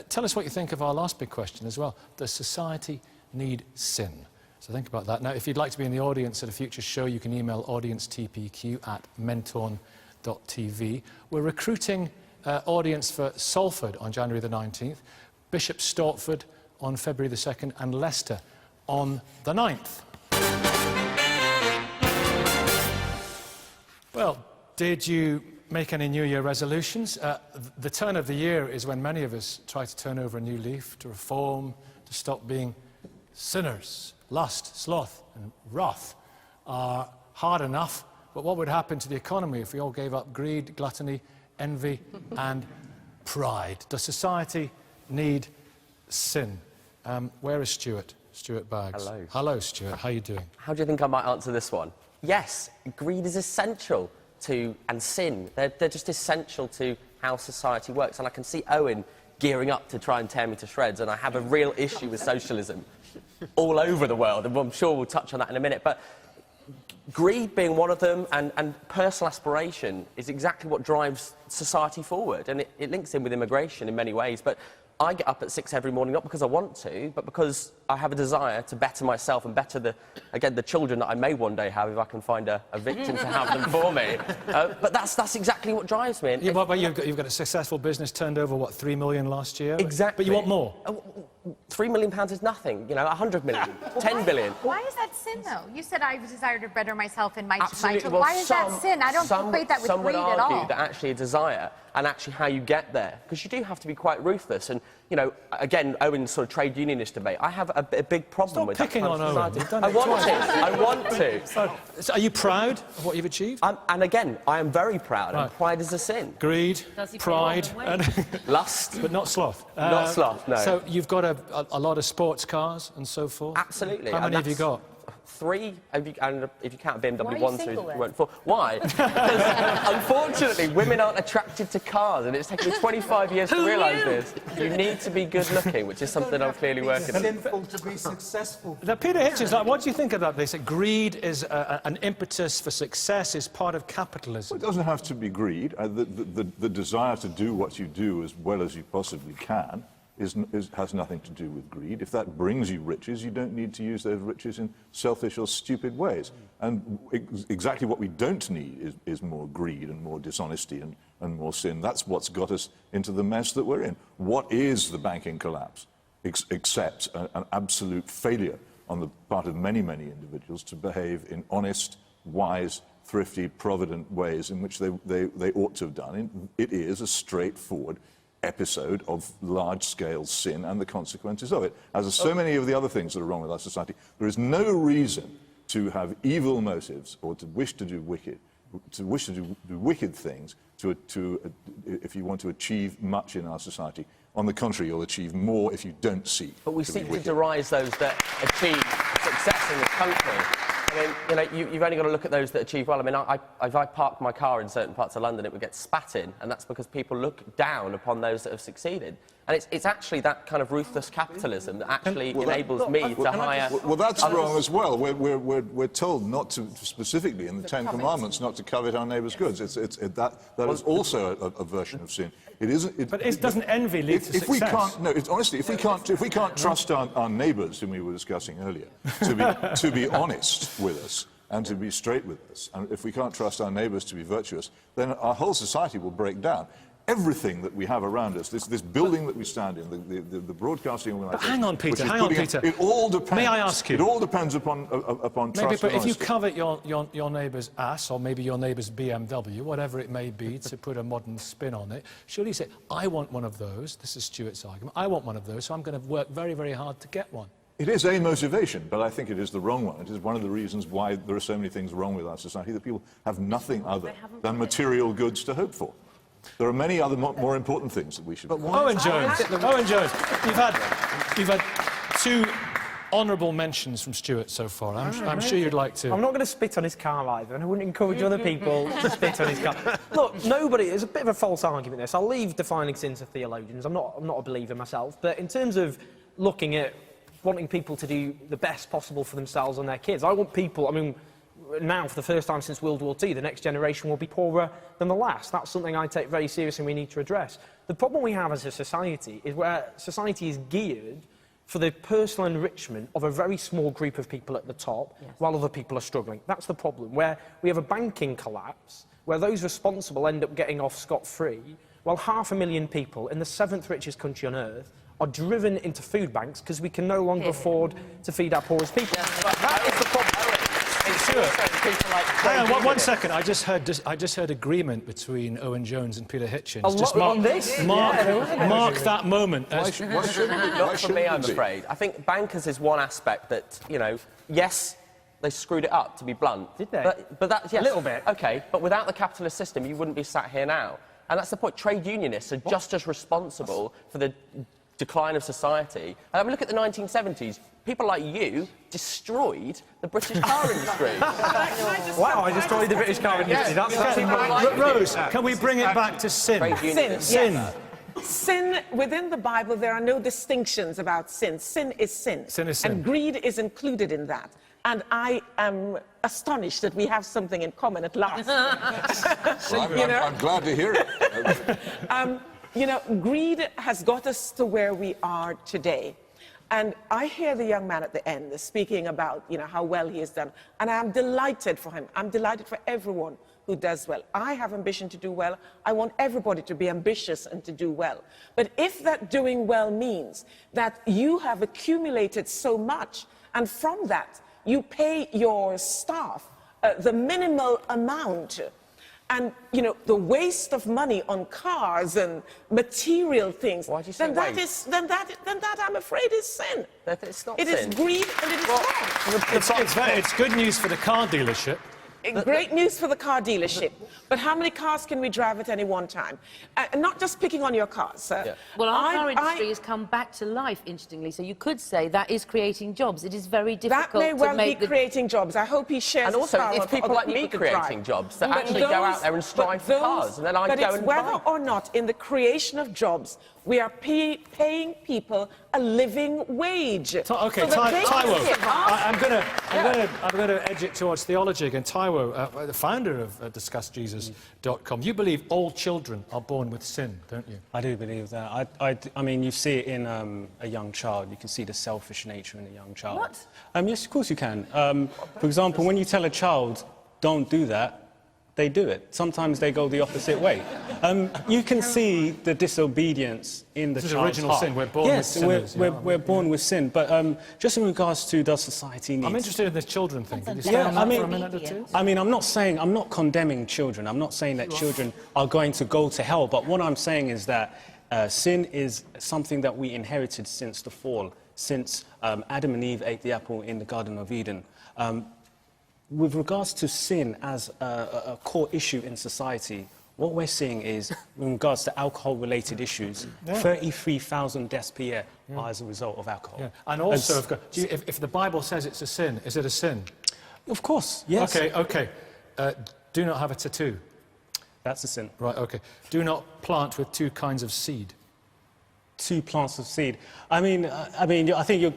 tell us what you think of our last big question as well. Does society need sin? So think about that. Now, if you'd like to be in the audience at a future show, you can email audience@menton.tv. We're recruiting audience for Salford on January the 19th, Bishop Stortford on February the 2nd, and Leicester on the 9th. Well, did you make any New Year resolutions? The turn of the year is when many of us try to turn over a new leaf, to reform, to stop being sinners. Lust, sloth and wrath are hard enough, but what would happen to the economy if we all gave up greed, gluttony, envy and pride? Does society need sin? Where is Stuart? Stuart Baggs. Hello. Hello, Stuart. How are you doing? How do you think I might answer this one? Yes, greed is essential to, and sin, they're just essential to how society works. And I can see Owen gearing up to try and tear me to shreds, and I have a real issue with socialism all over the world, and I'm sure we'll touch on that in a minute. But greed being one of them, and personal aspiration is exactly what drives society forward, and it links in with immigration in many ways. But I get up at 6 every morning, not because I want to, but because I have a desire to better myself and better the children that I may one day have if I can find a victim to have them for me. But that's exactly what drives me. Yeah, but you've got a successful business, turned over, what, 3 million last year? Exactly. But you want more? £3 million is nothing, you know, 100 million, 10 billion. Why is that sin, though? You said I desire to better myself in my Absolutely. Why is that sin? I don't equate that with greed at all. Some would argue that actually a desire and actually how you get there, because you do have to be quite ruthless. And you know, again, Owen's sort of trade unionist debate. I have a big problem with picking that on kind of Owen. society. You've done I it want twice. to. I want to. So are you proud of what you've achieved? And again, I am very proud. And pride is a sin. Greed, pride, and lust, but not sloth. Not sloth. No. So you've got a lot of sports cars and so forth. Absolutely. How many have you got? 3, and if you count BMW, Why are you 1, 2, single then? 4. Why? Because unfortunately, women aren't attracted to cars, and it's taken me 25 years to realise this. You need to be good-looking, which is something I'm clearly working on. It's sinful to be successful. Now, Peter Hitchens, like, what do you think of that? They say greed is an impetus for success, is part of capitalism. Well, it doesn't have to be greed. The desire to do what you do as well as you possibly can has nothing to do with greed. If that brings you riches, you don't need to use those riches in selfish or stupid ways. And exactly what we don't need is more greed and more dishonesty and more sin. That's what's got us into the mess that we're in. What is the banking collapse? Except an absolute failure on the part of many, many individuals to behave in honest, wise, thrifty, provident ways in which they ought to have done. It is a straightforward episode of large-scale sin and the consequences of it. As are so many of the other things that are wrong with our society, there is no reason to have evil motives or to wish to do wicked things if you want to achieve much in our society. On the contrary, you'll achieve more if you don't seek. But we seek to deride those that achieve success in this country. I mean, you know, you've only got to look at those that achieve well. I mean, if I parked my car in certain parts of London, it would get spat in, and that's because people look down upon those that have succeeded. And it's actually that kind of ruthless capitalism that actually enables me to hire... Well, that's wrong as well. We're told not to, specifically in the Ten Commandments, not to covet our neighbour's goods. That is also a version of sin. It isn't. But doesn't envy lead to success? We can't, no, honestly, if we can't trust our neighbours, whom we were discussing earlier, to be honest with us and to be straight with us, and if we can't trust our neighbours to be virtuous, then our whole society will break down. Everything that we have around us, this building that we stand in, the broadcasting organisation... But hang on, Peter, It all depends... May I ask you? It all depends upon trust maybe, but and if you honesty. covet your neighbour's ass, or maybe your neighbour's BMW, whatever it may be, to put a modern spin on it, surely you say, I want one of those. This is Stuart's argument. I want one of those, so I'm going to work very, very hard to get one. It is a motivation, but I think it is the wrong one. It is one of the reasons why there are so many things wrong with our society, that people have nothing other than material goods to hope for. There are many other more important things that we should... Owen Jones, you've had 2 honourable mentions from Stuart so far. I'm sure you'd like to... I'm not going to spit on his car either, and I wouldn't encourage other people to spit on his car. Look, it's a bit of a false argument, this. I'll leave defining sins to theologians. I'm not a believer myself, but in terms of looking at wanting people to do the best possible for themselves and their kids, I want people... I mean, now, for the first time since World War II, the next generation will be poorer than the last. That's something I take very seriously and we need to address. The problem we have as a society is where society is geared for the personal enrichment of a very small group of people at the top, while other people are struggling. That's the problem, where we have a banking collapse, where those responsible end up getting off scot-free, while 500,000 people in the 7th richest country on earth are driven into food banks because we can no longer afford to feed our poorest people. That is the problem. Hang on, one second. I just heard agreement between Owen Jones and Peter Hitchens. Just mark that moment. Not for me, I'm afraid. I think bankers is one aspect that, you know, yes, they screwed it up, to be blunt. Did they? But that's, yes. A little bit. OK, but without the capitalist system, you wouldn't be sat here now. And that's the point. Trade unionists are just as responsible for the decline of society. I mean, look at the 1970s. People like you destroyed the British car industry. Wow, I destroyed the British car industry. That's Rose, can we bring it back to sin? Sin. Yes. Sin, within the Bible, there are no distinctions about sin. Sin is sin. Sin is sin. And greed is included in that. And I am astonished that we have something in common at last. Well, I'm glad to hear it. You know, greed has got us to where we are today. And I hear the young man at the end speaking about, you know, how well he has done. And I am delighted for him. I'm delighted for everyone who does well. I have ambition to do well. I want everybody to be ambitious and to do well. But if that doing well means that you have accumulated so much, and from that you pay your staff the minimal amount, and, you know, the waste of money on cars and material things, Why do you say then waste? then that, I'm afraid, is sin. It's not It sin. is greed and it is wrong. It's good news for the car dealership. Great news for the car dealership. But how many cars can we drive at any one time? And not just picking on your cars, sir. Yeah. Well, our car industry has come back to life, interestingly, so you could say that is creating jobs. It is very difficult that may well to make be creating jobs. I hope he shares And also, his power it's people of like other me people to creating drive. jobs that But actually go out there and strive for cars, and then I but go it's and whether buy. or not in the creation of jobs we are paying people a living wage. Okay, so that they can Taiwo. survive. I'm going to edge it towards theology again. Taiwo, the founder of DiscussJesus.com, you believe all children are born with sin, don't you? I do believe that. I mean, you see it in a young child. You can see the selfish nature in a young child. What? Yes, of course you can. For example, when you tell a child, don't do that, they do it. Sometimes they go the opposite way. You can see the disobedience in the This is child's original heart. sin. We're born with sinners. We're born with sin. But just in regards to does society need... I'm interested in this children thing. Could you stay Yeah, on that for a minute or two? I mean, I'm not condemning children. I'm not saying that children are going to go to hell. But what I'm saying is that sin is something that we inherited since the fall, since Adam and Eve ate the apple in the Garden of Eden. With regards to sin as a core issue in society, what we're seeing is, in regards to alcohol-related issues, 33,000 deaths per year are as a result of alcohol. Yeah. And also, if the Bible says it's a sin, is it a sin? Of course, yes. Okay. Do not have a tattoo. That's a sin. Right, okay. Do not plant with 2 kinds of seed. 2 plants of seed. I think you're...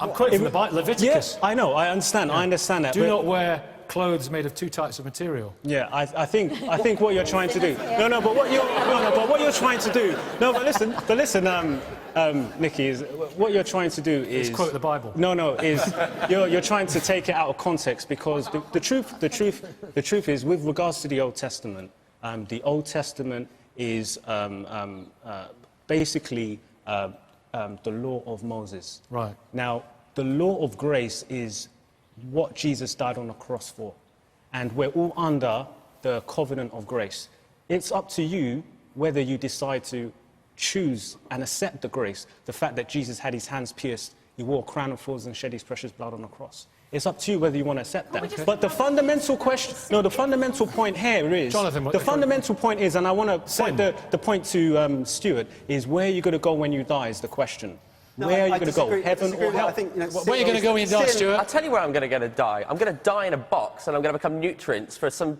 I'm quoting from the Bible, Leviticus. Yeah, I know, I understand, I understand that. Do not wear clothes made of 2 types of material. Yeah, I think what you're trying to do... but what you're trying to do... No, but listen, Nikki, is what you're trying to do is... quote the Bible. Is you're trying to take it out of context, because the truth is, with regards to the Old Testament, the Old Testament is basically the law of Moses. Right. Now, the law of grace is what Jesus died on the cross for. And we're all under the covenant of grace. It's up to you whether you decide to choose and accept the grace, the fact that Jesus had his hands pierced, he wore a crown of thorns and shed his precious blood on the cross. It's up to you whether you want to accept that. But the fundamental question... No, the fundamental point here is... Jonathan, the fundamental point is, and I want to point the point to Stuart, is where are you going to go when you die is the question. Where are you going to go? Heaven or hell? Where are you going to go when you die, Stuart? I'll tell you where I'm going to die. I'm going to die in a box, and I'm going to become nutrients for some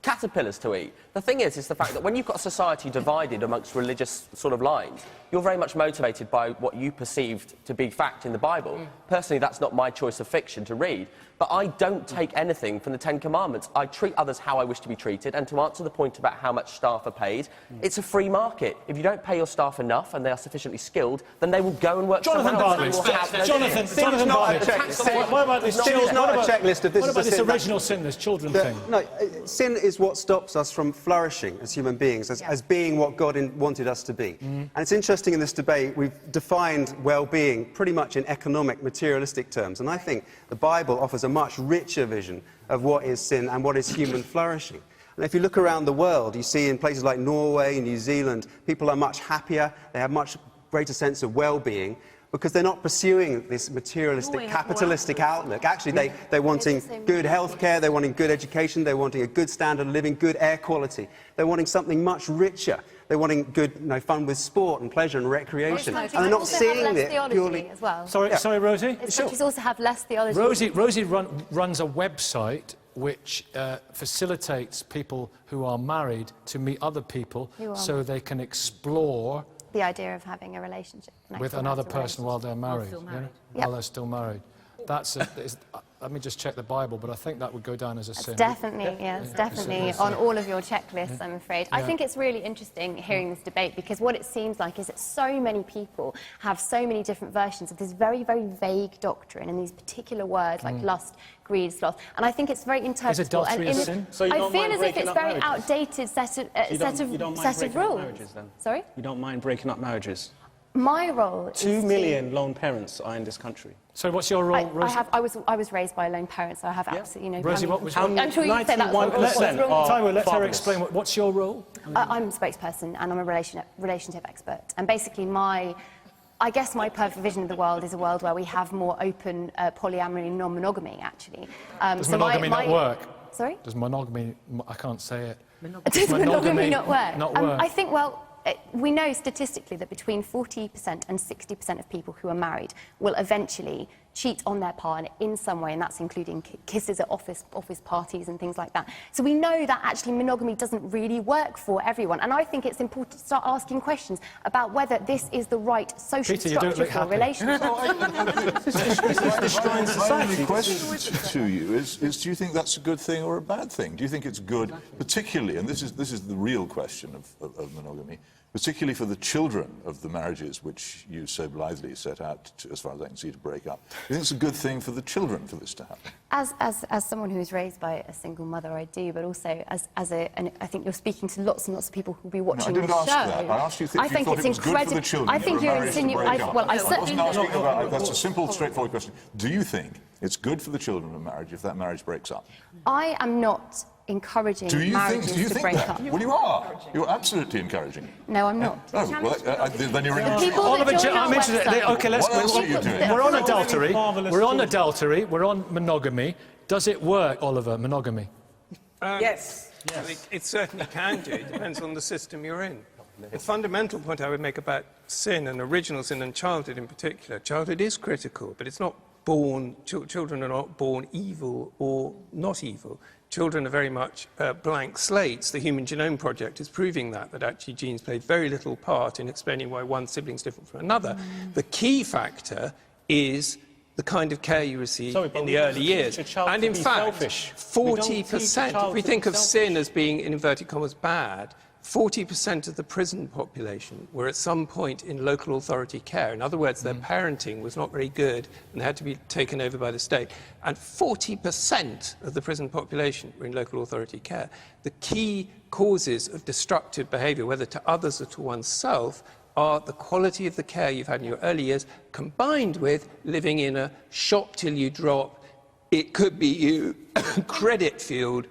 caterpillars to eat. The thing is the fact that when you've got a society divided amongst religious sort of lines, you're very much motivated by what you perceived to be fact in the Bible. Personally, that's not my choice of fiction to read. But I don't take anything from the Ten Commandments. I treat others how I wish to be treated, and to answer the point about how much staff are paid, it's a free market. If you don't pay your staff enough and they are sufficiently skilled, then they will go and work Jonathan somewhere Bartley. else. Jonathan Bartley. What about this checklist of this? What about this original sin, this children thing? No, sin is what stops us from flourishing as human beings, as being what God wanted us to be. And it's interesting in this debate, we've defined well-being pretty much in economic, materialistic terms. And I think the Bible offers a much richer vision of what is sin and what is human flourishing. And if you look around the world, you see in places like Norway, New Zealand, people are much happier, they have much greater sense of well-being, because they're not pursuing this materialistic, capitalistic outlook. Actually, they're wanting good healthcare, they're wanting good education, they're wanting a good standard of living, good air quality. They're wanting something much richer. They're wanting good, fun with sport and pleasure and recreation. And they're not seeing it purely... as well. Sorry, Rosie? Countries also have less theology. Rosie runs a website which facilitates people who are married to meet other people so they can explore the idea of having a relationship with another person while they're married. While they're still married. Let me just check the Bible, but I think that would go down as a sin. It's definitely on all of your checklists, I'm afraid. I think it's really interesting hearing this debate, because what it seems like is that so many people have so many different versions of this very, very vague doctrine and these particular words like lust, greed, sloth. And I think it's very interpretable. Is adultery a sin? So you I don't feel mind as if breaking it's up very marriages? outdated set of You don't mind breaking up rules. marriages, then? Sorry? You don't mind breaking up marriages? My role is 2 million lone parents are in this country. So what's your role, Rosie? I was raised by a lone parent, so I have absolutely no... Rosie, what was I'm sure you say that's what was wrong. Taiwo, let her explain. What's your role? I'm a spokesperson and I'm a relationship expert. And basically I guess my perfect vision of the world is a world where we have more open polyamory and non-monogamy, actually. Does monogamy not work? Sorry? Does monogamy... I can't say it. Does monogamy not work? Not work? I think, well, we know statistically that between 40% and 60% of people who are married will eventually cheat on their partner in some way, and that's including kisses at office parties and things like that. So we know that actually monogamy doesn't really work for everyone, and I think it's important to start asking questions about whether this is the right social structure for a relationship. My only question to you is do you think that's a good thing or a bad thing? Do you think it's good, particularly, and this is the real question of monogamy, particularly for the children of the marriages which you so blithely set out, as far as I can see, to break up? Do you think it's a good thing for the children for this to happen? As someone who was raised by a single mother, I do, but also and I think you're speaking to lots and lots of people who'll be watching the show. I didn't ask that. I asked you if you thought it was good for the children. I think you're insinuating... Well, I certainly... I wasn't asking about... That's a simple, straightforward question. Do you think it's good for the children of marriage if that marriage breaks up? I am not encouraging marriages to break up. Well, you are. You're absolutely encouraging. No, I'm not. Oh, well, then you're in the... I'm interested. OK, let's... We're on adultery. We're on adultery. We're on monogamy. Does it work, Oliver, monogamy? Yes. It certainly can do. It depends on the system you're in. The fundamental point I would make about sin, and original sin, and childhood in particular, childhood is critical, but it's not born... Children are not born evil or not evil. Children are very much blank slates. The Human Genome Project is proving that actually genes play very little part in explaining why one sibling is different from another. The key factor is the kind of care you receive in the early years. And in fact, 40%, if we think of sin as being, in inverted commas, bad, 40% of the prison population were at some point in local authority care. In other words, their parenting was not very good and they had to be taken over by the state. And 40% of the prison population were in local authority care. The key causes of destructive behaviour, whether to others or to oneself, are the quality of the care you've had in your early years, combined with living in a shop till you drop, it could be you, credit-fueled,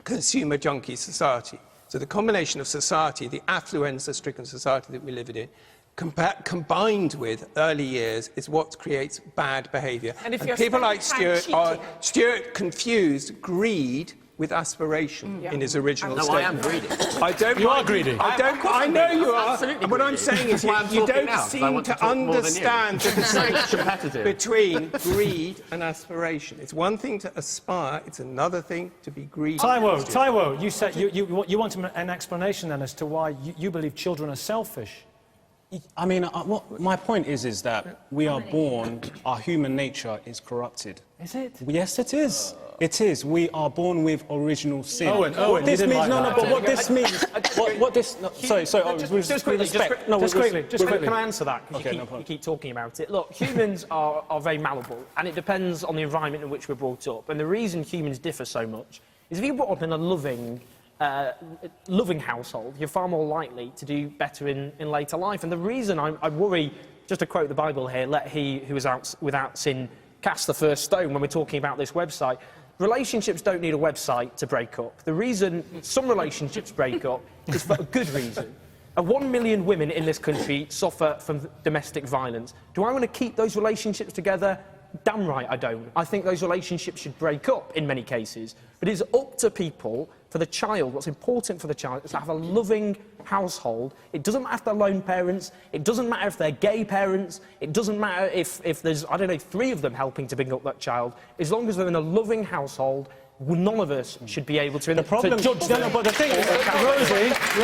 consumer junkie society. So the combination of society, the affluenza-stricken society that we live in, combined with early years, is what creates bad behaviour. And people like Stuart confused greed with aspiration in his original statement. I am greedy. You are greedy. I know you are. Absolutely What I'm saying is you don't seem to understand the distinction between greed and aspiration. It's one thing to aspire, it's another thing to be greedy. Taiwo, you said you want an explanation then as to why you believe children are selfish. I mean, my point is that we are born, our human nature is corrupted. Is it? Yes, it is. It is. We are born with original sin. Owen, this means, but what this means... Just quickly. Can I answer that? Because you keep talking about it. Look, humans are very malleable, and it depends on the environment in which we're brought up. And the reason humans differ so much is if you're brought up in a loving household, you're far more likely to do better in later life. And the reason I worry, just to quote the Bible here, let he who is out without sin cast the first stone when we're talking about this website. Relationships don't need a website to break up. The reason some relationships break up is for a good reason. 1 million women in this country suffer from domestic violence. Do I want to keep those relationships together? Damn right I don't. I think those relationships should break up in many cases. But it's up to people, for the child, what's important for the child is to have a loving household. It doesn't matter if they're lone parents, it doesn't matter if they're gay parents, it doesn't matter if there's, I don't know, 3 of them helping to bring up that child. As long as they're in a loving household, none of us should be able to... The problem... But the thing is...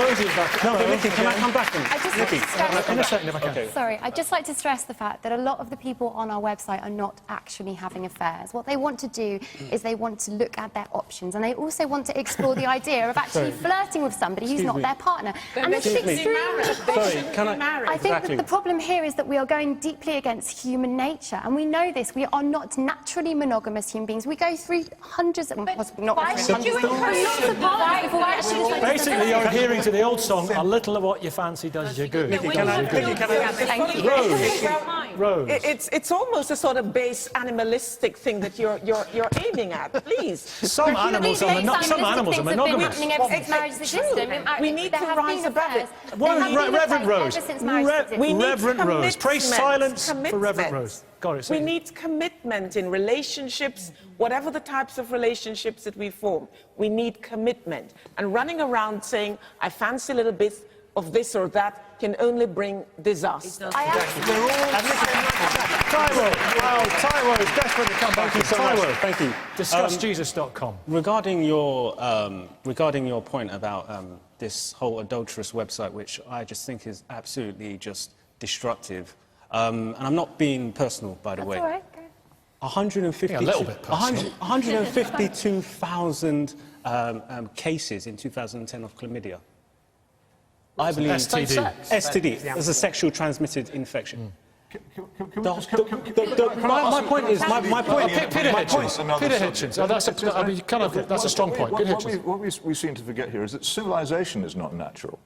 Rosie... No, but Nikki, can I come back? In a second, if I can. Sorry, I'd just like to stress the fact that a lot of the people on our website are not actually having affairs. What they want to do is they want to look at their options, and they also want to explore the idea of actually flirting with somebody who's not their partner. And this is extremely... I think that the problem here is that we are going deeply against human nature, and we know this. We are not naturally monogamous human beings. We go through hundreds of... possibly not. Why should you encourage support? Basically, you're adhering to the old song, a little of what you fancy does you good. Rose. It's almost a sort of base animalistic thing that you're aiming at. Please. Some animals are monogamous. We need to rise above it. Reverend Rose. Reverend Rose. Pray silence for Reverend Rose. We need commitment in relationships, whatever the types of relationships that we form. We need commitment. And running around saying, I fancy a little bit of this or that can only bring disaster. Taiwo is desperate to come back. Thank you so much. Thank you. DiscussJesus.com. Regarding your point about this whole adulterous website, which I just think is absolutely just destructive, and I'm not being personal, by the way. All right. 152,000 cases in 2010 of chlamydia. I believe STD. STD. It's a sexual transmitted infection. My point is, Peter Hitchens. Oh, that's a strong point. What we seem to forget here is that civilization is not natural.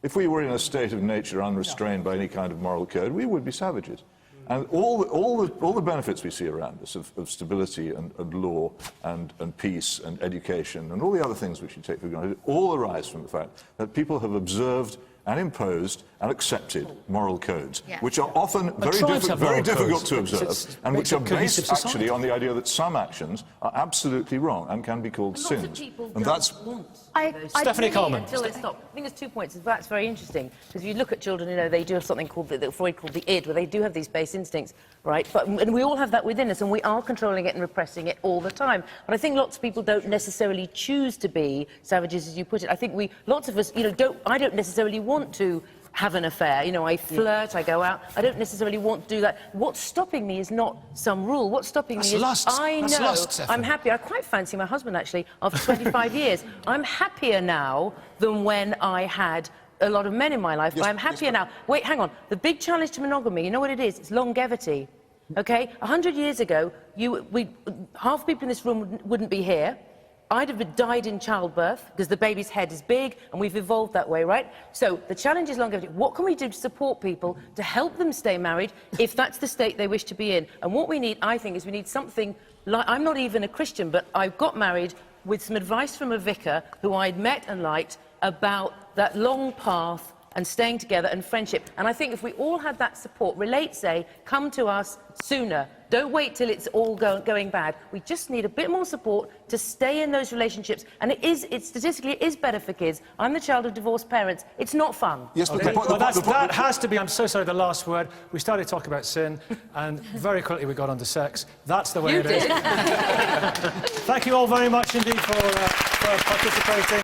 If we were in a state of nature unrestrained by any kind of moral code, we would be savages. And all the benefits we see around us of stability and law and peace and education and all the other things which you take for granted all arise from the fact that people have observed and imposed and accepted moral codes, which are often very difficult to observe, and which are based actually on the idea that some actions are absolutely wrong and can be called sins. And that's Stephanie Coleman. Until they stop. I think there's 2 points. That's very interesting because if you look at children, you know, they do have something called that Freud called the id, where they do have these base instincts, right? And we all have that within us, and we are controlling it and repressing it all the time. But I think lots of people don't necessarily choose to be savages, as you put it. I think lots of us, you know, I don't necessarily want to have an affair. You know, I flirt, I go out. I don't necessarily want to do that. What's stopping me is not some rule. What's stopping me is I know I'm happy. I quite fancy my husband, actually, after 25 years. I'm happier now than when I had a lot of men in my life. I'm happier now. Wait, hang on. The big challenge to monogamy, you know what it is? It's longevity. Okay? 100 years ago, half the people in this room wouldn't be here. I'd have died in childbirth because the baby's head is big and we've evolved that way, right? So the challenge is longevity. What can we do to support people to help them stay married if that's the state they wish to be in? And what we need, I think, is we need something like... I'm not even a Christian, but I got married with some advice from a vicar who I'd met and liked about that long path and staying together and friendship. And I think if we all had that support, relate, say, come to us sooner. Don't wait till it's all going bad. We just need a bit more support to stay in those relationships. And statistically, it is better for kids. I'm the child of divorced parents. It's not fun. Yes, but that has to be, I'm so sorry, the last word. We started talking about sin, and very quickly we got onto sex. That's the way it is. Thank you all very much indeed for participating.